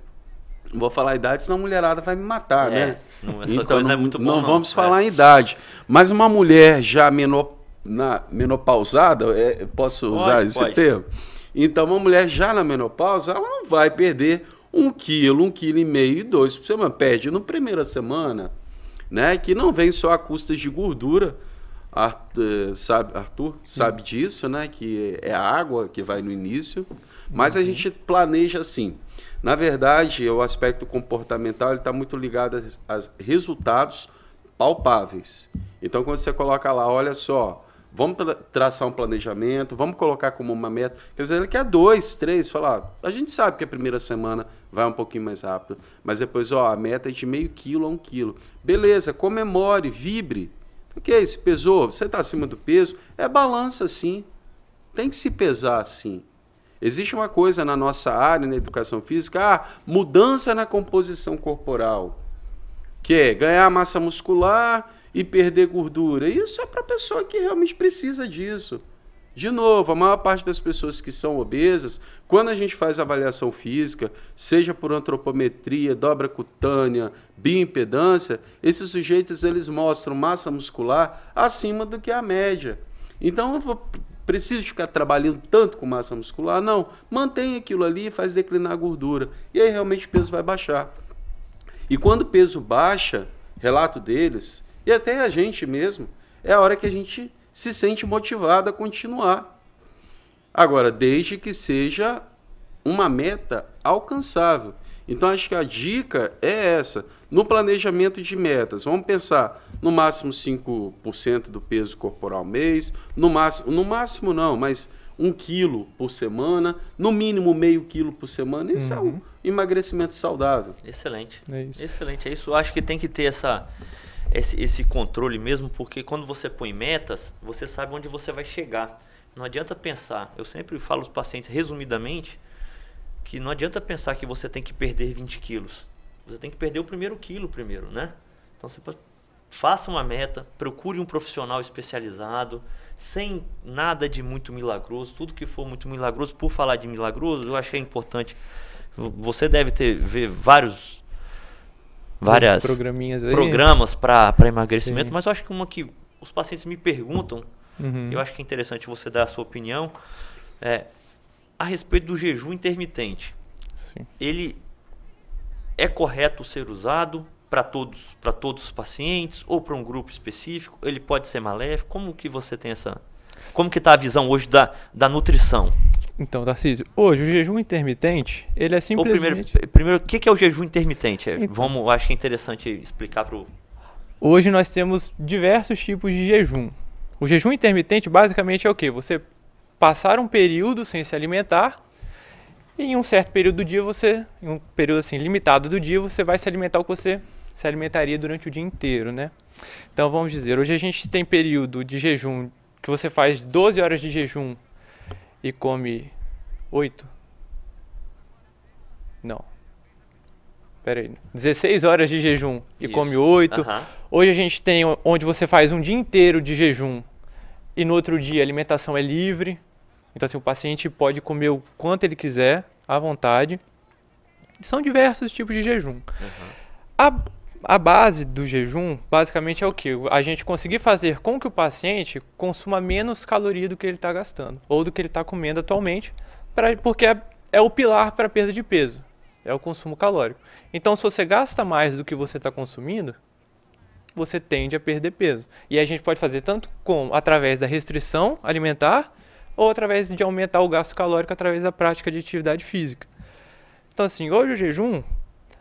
Não vou falar a idade, senão a mulherada vai me matar, né? Essa então, coisa não é muito bom, não vamos falar em idade. Mas uma mulher já menopausada, posso usar esse termo? Então, uma mulher já na menopausa, ela não vai perder 1 quilo, 1,5 kg, 2 por semana. Perde na primeira semana, né? Que não vem só a custas de gordura. Arthur sabe disso, né? Que é a água que vai no início. Mas a gente planeja assim. Na verdade, o aspecto comportamental está muito ligado a resultados palpáveis. Então, quando você coloca lá, olha só, vamos traçar um planejamento, vamos colocar como uma meta. Quer dizer, ele quer 2, 3, falar. A gente sabe que a primeira semana vai um pouquinho mais rápido, mas depois, a meta é de meio quilo a 1 quilo. Beleza, comemore, vibre. Ok, se pesou, você está acima do peso, balança sim. Tem que se pesar sim. Existe uma coisa na nossa área, na educação física, mudança na composição corporal, que é ganhar massa muscular e perder gordura. Isso é para a pessoa que realmente precisa disso. De novo, a maior parte das pessoas que são obesas, quando a gente faz avaliação física, seja por antropometria, dobra cutânea, bioimpedância, esses sujeitos eles mostram massa muscular acima do que a média. Então, eu preciso ficar trabalhando tanto com massa muscular? Não. Mantém aquilo ali e faz declinar a gordura. E aí realmente o peso vai baixar. E quando o peso baixa, relato deles, e até a gente mesmo, é a hora que a gente se sente motivado a continuar. Agora, desde que seja uma meta alcançável. Então, acho que a dica é essa. No planejamento de metas, vamos pensar no máximo 5% do peso corporal mês, no máximo não, mas 1 quilo por semana, no mínimo meio quilo por semana. Isso é um emagrecimento saudável. Excelente. Isso. Excelente. É isso. Eu acho que tem que ter esse controle mesmo, porque quando você põe metas, você sabe onde você vai chegar. Não adianta pensar, eu sempre falo aos pacientes resumidamente, que não adianta pensar que você tem que perder 20 quilos. Você tem que perder o primeiro quilo primeiro, né? Então você faça uma meta, procure um profissional especializado, sem nada de muito milagroso. Tudo que for muito milagroso, por falar de milagroso, eu achei importante. Você deve ver vários programas para emagrecimento. Sim. Mas eu acho que uma que os pacientes me perguntam, eu acho que é interessante você dar a sua opinião, a respeito do jejum intermitente. Sim. Ele é correto ser usado para todos os pacientes ou para um grupo específico? Ele pode ser maléfico? Como que você tem como que está a visão hoje da nutrição? Então, Tarcísio, hoje o jejum intermitente, ele é simplesmente... Primeiro, o que é o jejum intermitente? Então, acho que é interessante explicar para o... Hoje nós temos diversos tipos de jejum. O jejum intermitente basicamente é o quê? Você passar um período sem se alimentar, e em um certo período do dia em um período assim limitado do dia, você vai se alimentar o que você se alimentaria durante o dia inteiro, né? Então vamos dizer, hoje a gente tem período de jejum que você faz 12 horas de jejum e come 8. Não. Pera aí. 16 horas de jejum e come 8. Hoje a gente tem onde você faz um dia inteiro de jejum e no outro dia a alimentação é livre. Então, assim, o paciente pode comer o quanto ele quiser, à vontade. São diversos tipos de jejum. A base do jejum, basicamente, é o quê? A gente conseguir fazer com que o paciente consuma menos caloria do que ele está gastando, ou do que ele está comendo atualmente, porque é o pilar para a perda de peso, é o consumo calórico. Então, se você gasta mais do que você está consumindo, você tende a perder peso. E a gente pode fazer tanto através da restrição alimentar, ou através de aumentar o gasto calórico através da prática de atividade física. Então, assim, hoje o jejum,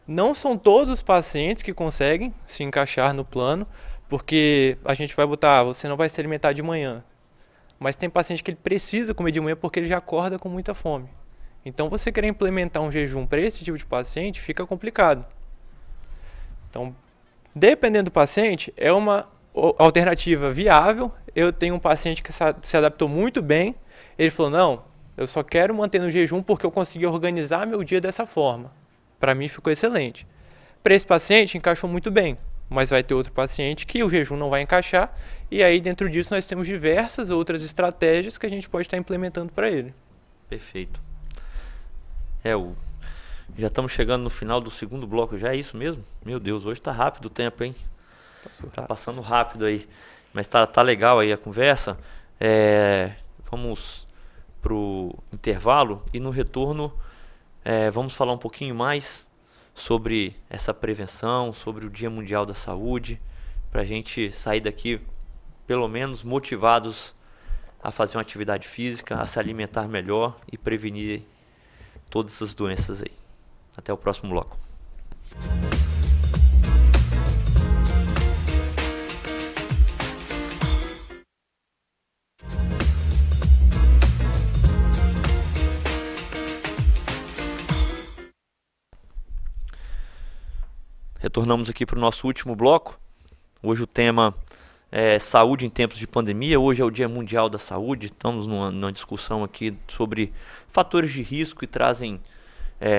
não são todos os pacientes que conseguem se encaixar no plano, porque a gente vai botar, você não vai se alimentar de manhã. Mas tem paciente que ele precisa comer de manhã porque ele já acorda com muita fome. Então, você querer implementar um jejum para esse tipo de paciente fica complicado. Então, dependendo do paciente, é uma alternativa viável. Eu tenho um paciente que se adaptou muito bem. Ele falou, não, eu só quero manter no jejum porque eu consegui organizar meu dia dessa forma. Para mim ficou excelente. Para esse paciente encaixou muito bem, mas vai ter outro paciente que o jejum não vai encaixar, e aí dentro disso nós temos diversas outras estratégias que a gente pode estar implementando para ele. Perfeito. Já estamos chegando no final do segundo bloco, já é isso mesmo? Meu Deus, hoje tá rápido o tempo, hein? Tá passando rápido aí, mas tá legal aí a conversa. Vamos pro intervalo e no retorno vamos falar um pouquinho mais sobre essa prevenção, sobre o Dia Mundial da Saúde, para a gente sair daqui pelo menos motivados a fazer uma atividade física, a se alimentar melhor e prevenir todas essas doenças aí. Até o próximo bloco. Retornamos aqui para o nosso último bloco. Hoje o tema é saúde em tempos de pandemia. Hoje é o Dia Mundial da Saúde. Estamos numa discussão aqui sobre fatores de risco que trazem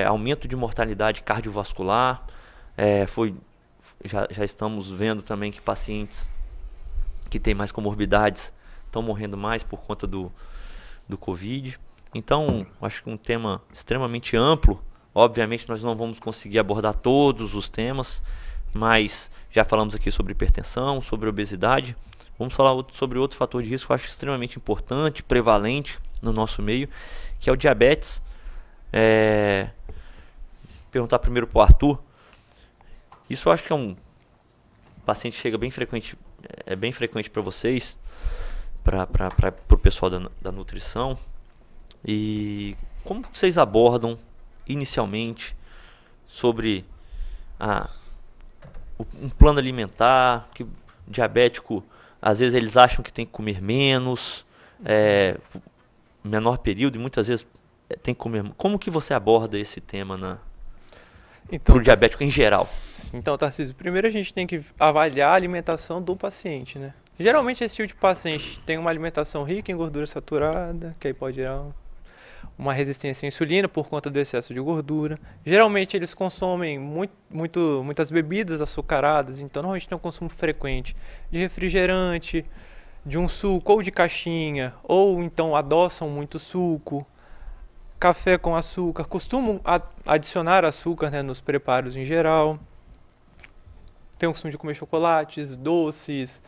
aumento de mortalidade cardiovascular. Já estamos vendo também que pacientes que têm mais comorbidades estão morrendo mais por conta do Covid. Então, acho que um tema extremamente amplo. Obviamente nós não vamos conseguir abordar todos os temas, mas já falamos aqui sobre hipertensão, sobre obesidade. Vamos falar sobre outro fator de risco que eu acho extremamente importante, prevalente no nosso meio, que é o diabetes. Perguntar primeiro para o Arthur. Isso eu acho que é um paciente que chega bem frequente, é bem frequente para vocês, para o pessoal da nutrição. E como vocês abordam inicialmente sobre um plano alimentar, que o diabético, às vezes eles acham que tem que comer menos, menor período, e muitas vezes tem que comer. Como que você aborda esse tema para o diabético em geral? Então, Tarcísio, primeiro a gente tem que avaliar a alimentação do paciente, né? Geralmente esse tipo de paciente tem uma alimentação rica em gordura saturada, que aí pode gerar uma resistência à insulina por conta do excesso de gordura. Geralmente eles consomem muitas bebidas açucaradas, então normalmente tem um consumo frequente de refrigerante, de um suco ou de caixinha, ou então adoçam muito suco, café com açúcar, costumam adicionar açúcar, né, nos preparos em geral. Tem o costume de comer chocolates, doces,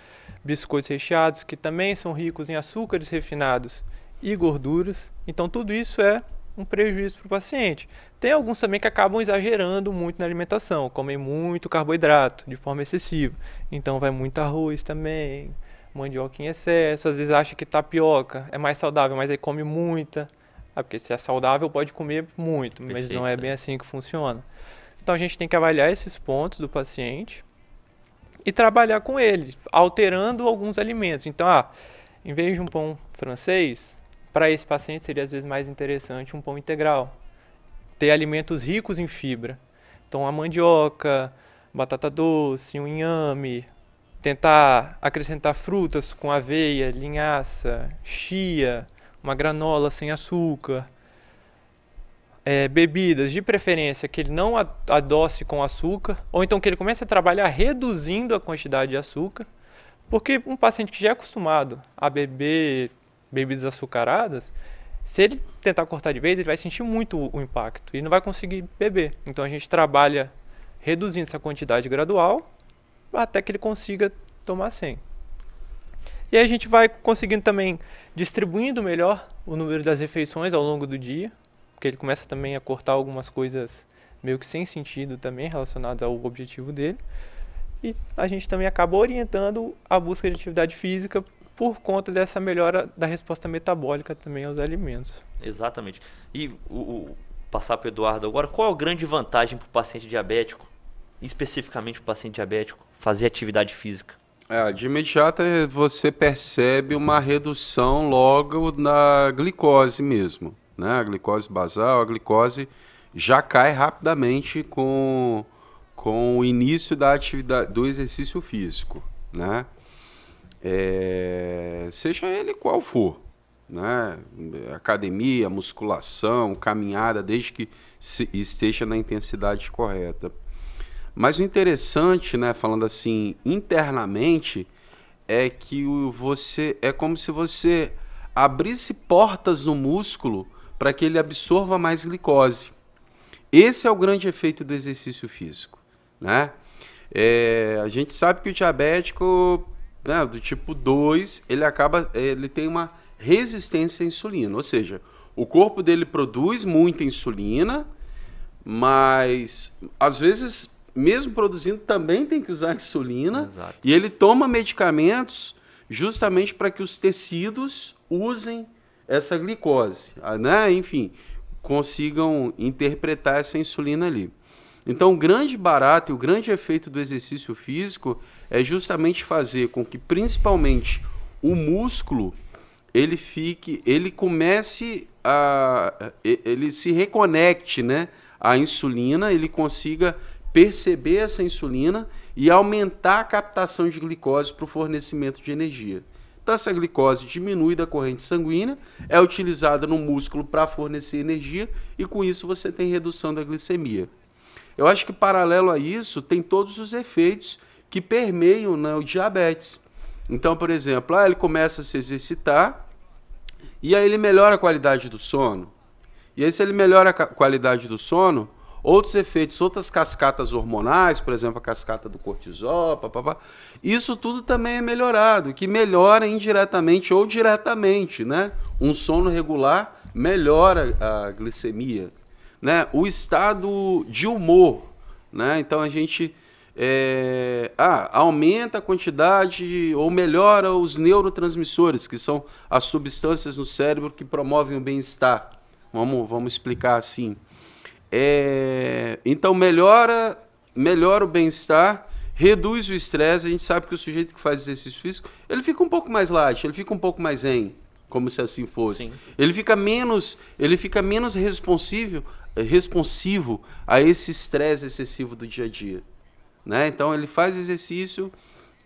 biscoitos recheados, que também são ricos em açúcares refinados e gorduras. Então tudo isso é um prejuízo para o paciente. Tem alguns também que acabam exagerando muito na alimentação, comem muito carboidrato de forma excessiva. Então vai muito arroz também, mandioca em excesso, às vezes acha que tapioca é mais saudável, mas aí come muita. Porque se é saudável pode comer muito, mas Perfeito, não é bem assim que funciona. Então a gente tem que avaliar esses pontos do paciente e trabalhar com ele, alterando alguns alimentos. Então, em vez de um pão francês, para esse paciente seria às vezes mais interessante um pão integral. Ter alimentos ricos em fibra. Então a mandioca, batata doce, um inhame. Tentar acrescentar frutas com aveia, linhaça, chia, uma granola sem açúcar. Bebidas, de preferência que ele não adoce com açúcar. Ou então que ele comece a trabalhar reduzindo a quantidade de açúcar. Porque um paciente que já é acostumado a beber bebidas açucaradas, se ele tentar cortar de vez, ele vai sentir muito o impacto e não vai conseguir beber. Então a gente trabalha reduzindo essa quantidade gradual até que ele consiga tomar sem. E aí a gente vai conseguindo também distribuindo melhor o número das refeições ao longo do dia, porque ele começa também a cortar algumas coisas meio que sem sentido também relacionadas ao objetivo dele. E a gente também acaba orientando a busca de atividade física por conta dessa melhora da resposta metabólica também aos alimentos. Exatamente. E passar para o Eduardo agora, qual é a grande vantagem para o paciente diabético, especificamente para o paciente diabético, fazer atividade física? De imediato você percebe uma redução logo na glicose mesmo, né? A glicose basal, a glicose já cai rapidamente com o início da atividade, do exercício físico, né? Seja ele qual for, né? Academia, musculação, caminhada, desde que esteja na intensidade correta. Mas o interessante, né, falando assim, internamente, é que você é como se você abrisse portas no músculo para que ele absorva mais glicose. Esse é o grande efeito do exercício físico, né? A gente sabe que o diabético, né, do tipo 2, ele tem uma resistência à insulina, ou seja, o corpo dele produz muita insulina, mas às vezes, mesmo produzindo, também tem que usar insulina. Exato. E ele toma medicamentos justamente para que os tecidos usem essa glicose, né? Enfim, consigam interpretar essa insulina ali. Então, o grande barato e o grande efeito do exercício físico é justamente fazer com que, principalmente, o músculo ele se reconecte, né, à insulina, ele consiga perceber essa insulina e aumentar a captação de glicose para o fornecimento de energia. Então, essa glicose diminui da corrente sanguínea, é utilizada no músculo para fornecer energia e, com isso, você tem redução da glicemia. Eu acho que, paralelo a isso, tem todos os efeitos que permeiam, né, o diabetes. Então, por exemplo, ele começa a se exercitar e aí ele melhora a qualidade do sono. E aí, se ele melhora a qualidade do sono, outros efeitos, outras cascatas hormonais, por exemplo, a cascata do cortisol, isso tudo também é melhorado, que melhora indiretamente ou diretamente, né? Um sono regular melhora a glicemia, né? O estado de humor, né? Então a gente aumenta a quantidade ou melhora os neurotransmissores, que são as substâncias no cérebro que promovem o bem-estar. Vamos explicar assim. Então melhora o bem-estar, reduz o estresse. A gente sabe que o sujeito que faz exercício físico, ele fica um pouco mais light, ele fica um pouco mais zen, como se assim fosse. Sim. Ele fica menos responsivo a esse estresse excessivo do dia a dia, né? Então ele faz exercício,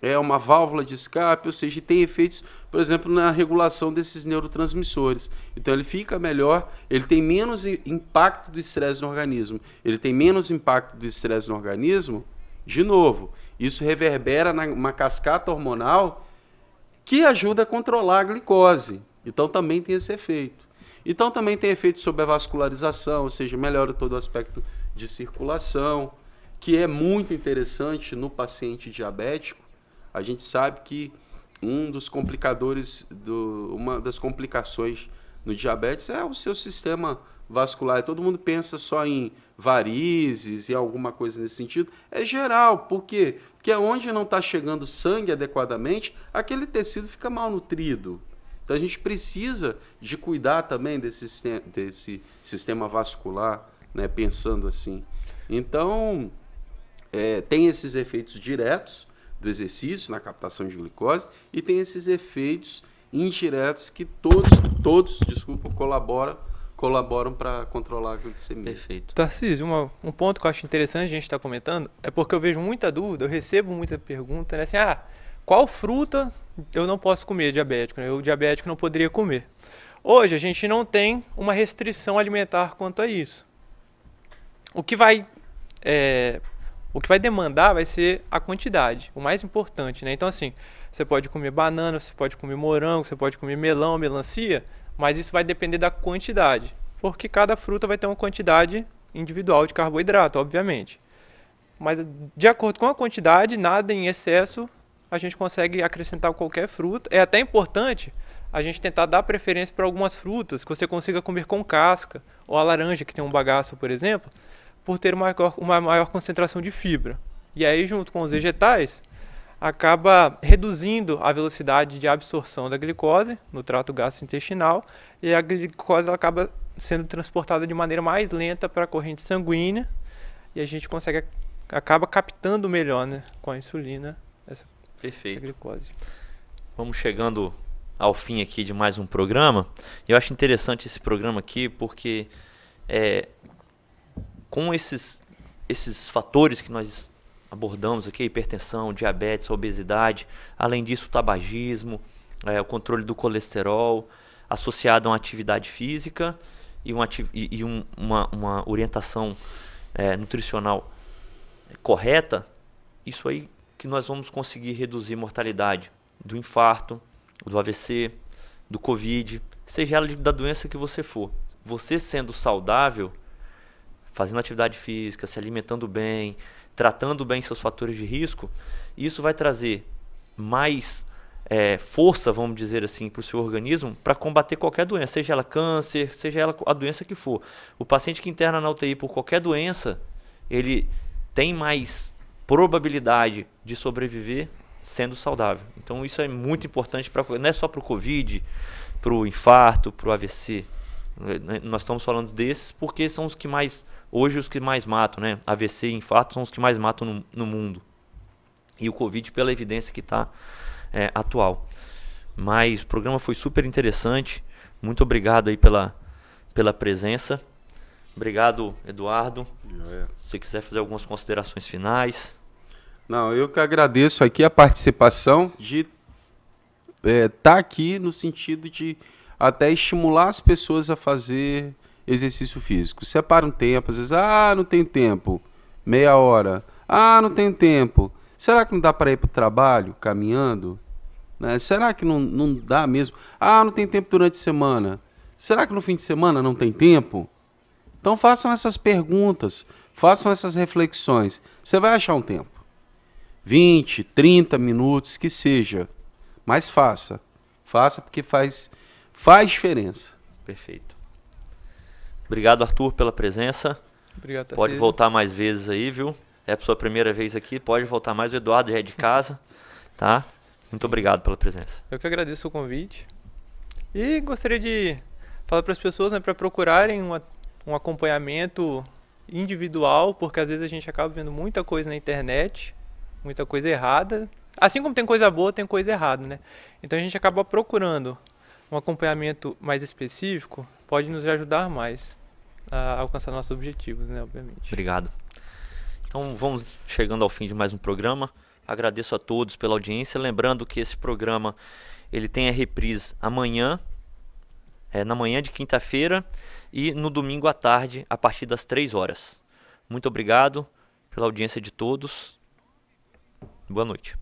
é uma válvula de escape, ou seja, tem efeitos, por exemplo, na regulação desses neurotransmissores. Então ele fica melhor, ele tem menos impacto do estresse no organismo. Ele tem menos impacto do estresse no organismo, de novo, isso reverbera numa cascata hormonal que ajuda a controlar a glicose. Então também tem esse efeito. Então também tem efeito sobre a vascularização, ou seja, melhora todo o aspecto de circulação, que é muito interessante no paciente diabético. A gente sabe que uma das complicações no diabetes é o seu sistema vascular. Todo mundo pensa só em varizes e alguma coisa nesse sentido. É geral, por quê? Porque onde não está chegando sangue adequadamente, aquele tecido fica mal nutrido. Então a gente precisa de cuidar também desse sistema vascular, né, pensando assim. Então, tem esses efeitos diretos do exercício na captação de glicose e tem esses efeitos indiretos que todos colaboram para controlar a glicemia. Perfeito. Tarcísio, um ponto que eu acho interessante a gente estar comentando é porque eu vejo muita dúvida, eu recebo muita pergunta, né, assim, qual fruta eu não posso comer diabético, né? O diabético não poderia comer. Hoje a gente não tem uma restrição alimentar quanto a isso. O que vai demandar vai ser a quantidade, o mais importante, né? Então assim, você pode comer banana, você pode comer morango, você pode comer melão, melancia, mas isso vai depender da quantidade, porque cada fruta vai ter uma quantidade individual de carboidrato, obviamente. Mas de acordo com a quantidade, nada em excesso, a gente consegue acrescentar qualquer fruta. É até importante a gente tentar dar preferência para algumas frutas que você consiga comer com casca, ou a laranja, que tem um bagaço, por exemplo, por ter uma maior concentração de fibra. E aí, junto com os vegetais, acaba reduzindo a velocidade de absorção da glicose no trato gastrointestinal, e a glicose ela acaba sendo transportada de maneira mais lenta para a corrente sanguínea, e a gente acaba captando melhor, né, com a insulina essa glicose. Vamos chegando ao fim aqui de mais um programa. Eu acho interessante esse programa aqui porque com esses fatores que nós abordamos aqui, hipertensão, diabetes, obesidade, além disso o tabagismo, o controle do colesterol, associado a uma atividade física e uma orientação nutricional correta, isso aí que nós vamos conseguir reduzir mortalidade do infarto, do AVC, do Covid, seja ela da doença que você for. Você sendo saudável, fazendo atividade física, se alimentando bem, tratando bem seus fatores de risco, isso vai trazer mais força, vamos dizer assim, para o seu organismo para combater qualquer doença, seja ela câncer, seja ela a doença que for. O paciente que interna na UTI por qualquer doença, ele tem mais probabilidade de sobreviver sendo saudável. Então isso é muito importante, não é só para o Covid, para o infarto, para o AVC. Nós estamos falando desses porque são os que mais, hoje os que mais matam, né? AVC e infarto são os que mais matam no mundo. E o Covid pela evidência que está atual. Mas o programa foi super interessante. Muito obrigado aí pela presença. Obrigado, Eduardo. Se você quiser fazer algumas considerações finais. Não, eu que agradeço aqui a participação de estar aqui no sentido de até estimular as pessoas a fazer exercício físico. Separa um tempo, às vezes, não tem tempo, meia hora. Não tem tempo. Será que não dá para ir para o trabalho caminhando? Né? Será que não dá mesmo? Não tem tempo durante a semana. Será que no fim de semana não tem tempo? Então façam essas perguntas, façam essas reflexões. Você vai achar um tempo. 20, 30 minutos, que seja. Mas faça. Faça porque faz diferença. Perfeito. Obrigado, Arthur, pela presença. Obrigado, Tarcísio. Pode voltar mais vezes aí, viu? É a sua primeira vez aqui, pode voltar mais. O Eduardo já é de casa, tá? Muito obrigado pela presença. Eu que agradeço o convite. E gostaria de falar para as pessoas, né, para procurarem um acompanhamento individual, porque às vezes a gente acaba vendo muita coisa na internet, muita coisa errada. Assim como tem coisa boa, tem coisa errada, né? Então a gente acaba procurando um acompanhamento mais específico, pode nos ajudar mais a alcançar nossos objetivos, né, obviamente. Obrigado. Então vamos chegando ao fim de mais um programa. Agradeço a todos pela audiência. Lembrando que esse programa ele tem a reprise amanhã, na manhã de quinta-feira e no domingo à tarde, a partir das 3 horas. Muito obrigado pela audiência de todos. Boa noite.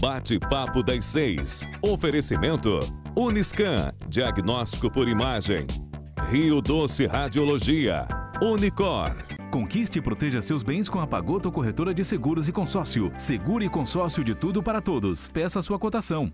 Bate-papo das 6. Oferecimento Uniscan, diagnóstico por imagem. Rio Doce Radiologia. Unicor. Conquiste e proteja seus bens com a Pagoto Corretora de Seguros e Consórcio. Seguro e consórcio de tudo para todos. Peça sua cotação.